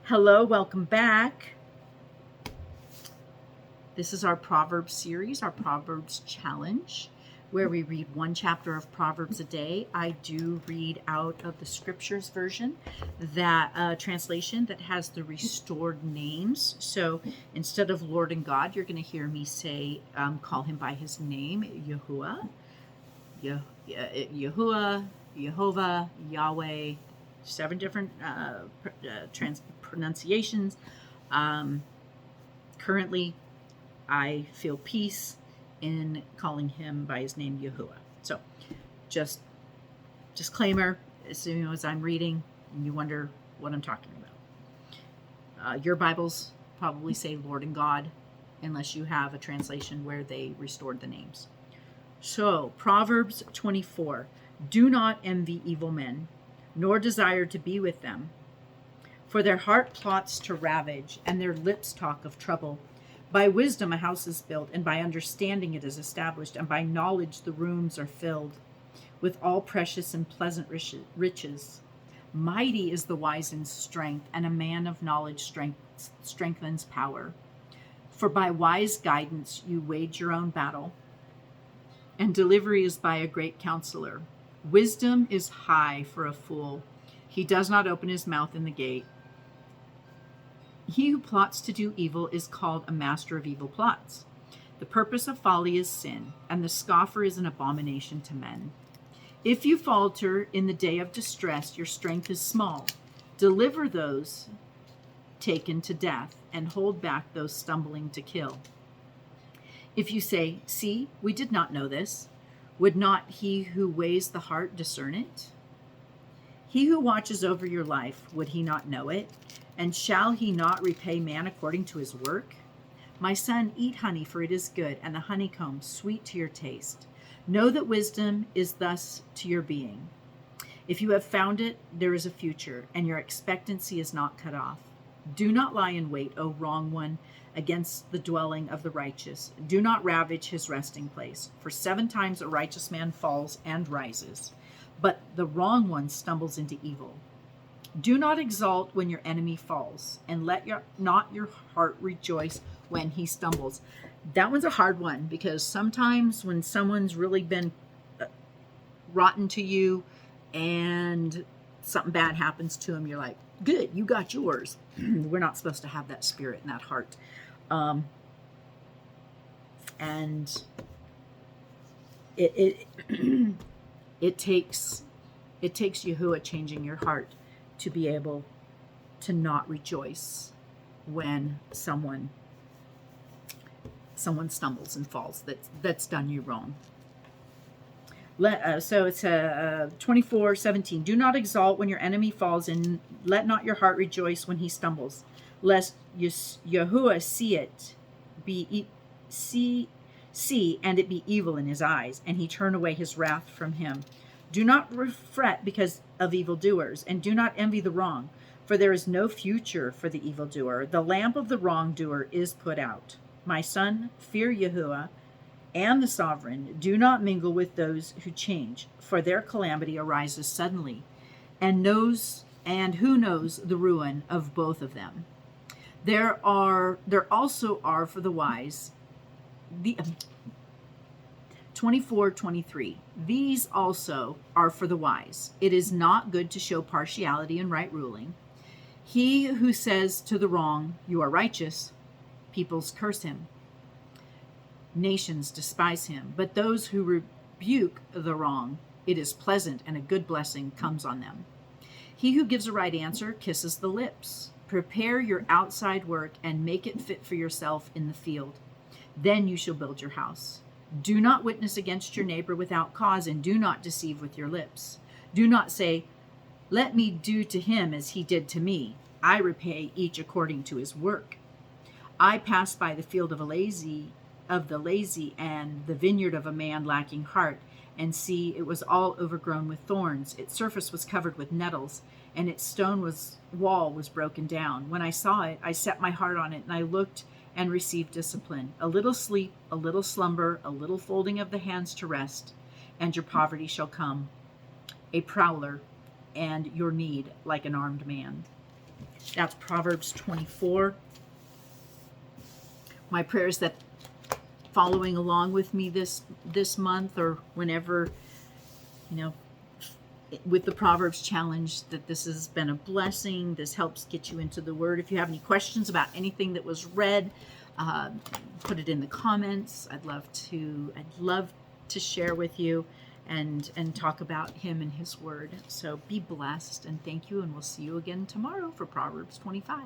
Hello, welcome back. This is our Proverbs series, our Proverbs challenge, where we read one chapter of Proverbs a day. I do read out of the scriptures version, that translation that has the restored names. So instead of Lord and God, you're going to hear me say, call him by his name, Yahuah, Yahuah, Jehovah, Yahweh, 7 different pronunciations. Currently, I feel peace in calling him by his name, Yahuah. So, just disclaimer: as soon as I'm reading, and you wonder what I'm talking about. Your Bibles probably say Lord and God, unless you have a translation where they restored the names. So, Proverbs 24: Do not envy evil men, nor desire to be with them. For their heart plots to ravage, and their lips talk of trouble. By wisdom a house is built, and by understanding it is established, and by knowledge the rooms are filled with all precious and pleasant riches. Mighty is the wise in strength, and a man of knowledge strengthens power. For by wise guidance you wage your own battle, and delivery is by a great counselor. Wisdom is high for a fool. He does not open his mouth in the gate. He who plots to do evil is called a master of evil plots. The purpose of folly is sin, and the scoffer is an abomination to men. If you falter in the day of distress, your strength is small. Deliver those taken to death, and hold back those stumbling to kill. If you say, "See, we did not know this," would not he who weighs the heart discern it? He who watches over your life, would he not know it? And shall he not repay man according to his work? My son, eat honey, for it is good, and the honeycomb sweet to your taste. Know that wisdom is thus to your being. If you have found it, there is a future, and your expectancy is not cut off. Do not lie in wait, O wrong one, against the dwelling of the righteous. Do not ravage his resting place. For 7 times a righteous man falls and rises, but the wrong one stumbles into evil. Do not exult when your enemy falls, and let not your heart rejoice when he stumbles. That one's a hard one, because sometimes when someone's really been rotten to you and something bad happens to them, you're like, good, you got yours. We're not supposed to have that spirit and that heart. And it takes Yahuah changing your heart to be able to not rejoice when someone stumbles and falls that's done you wrong. So it's 24:17. Do not exalt when your enemy falls, and let not your heart rejoice when he stumbles, lest Yahuah see and it be evil in his eyes, and he turn away his wrath from him. Do not fret because of evildoers, and do not envy the wrong, for there is no future for the evildoer. The lamp of the wrongdoer is put out. My son, fear Yahuah and the sovereign. Do not mingle with those who change, for their calamity arises suddenly, and who knows the ruin of both of them. There also are for the wise the 24:23. These also are for the wise. It is not good to show partiality in right ruling. He who says to the wrong, "You are righteous," peoples curse him. Nations despise him. But those who rebuke the wrong, it is pleasant, and a good blessing comes on them. He who gives a right answer kisses the lips. Prepare your outside work and make it fit for yourself in the field. Then you shall build your house. Do not witness against your neighbor without cause, and do not deceive with your lips. Do not say, "Let me do to him as he did to me. I repay each according to his work." I passed by the field of the lazy and the vineyard of a man lacking heart, and see, it was all overgrown with thorns. Its surface was covered with nettles, and its wall was broken down. When I saw it, I set my heart on it, and I looked and received discipline. A little sleep, a little slumber, a little folding of the hands to rest, and your poverty shall come, a prowler, and your need like an armed man. That's Proverbs 24. My prayer is that following along with me this month, or whenever, you know, with the Proverbs challenge, that this has been a blessing. This helps get you into the Word. If you have any questions about anything that was read, put it in the comments. I'd love to share with you and talk about Him and His Word. So be blessed, and thank you, and we'll see you again tomorrow for Proverbs 25.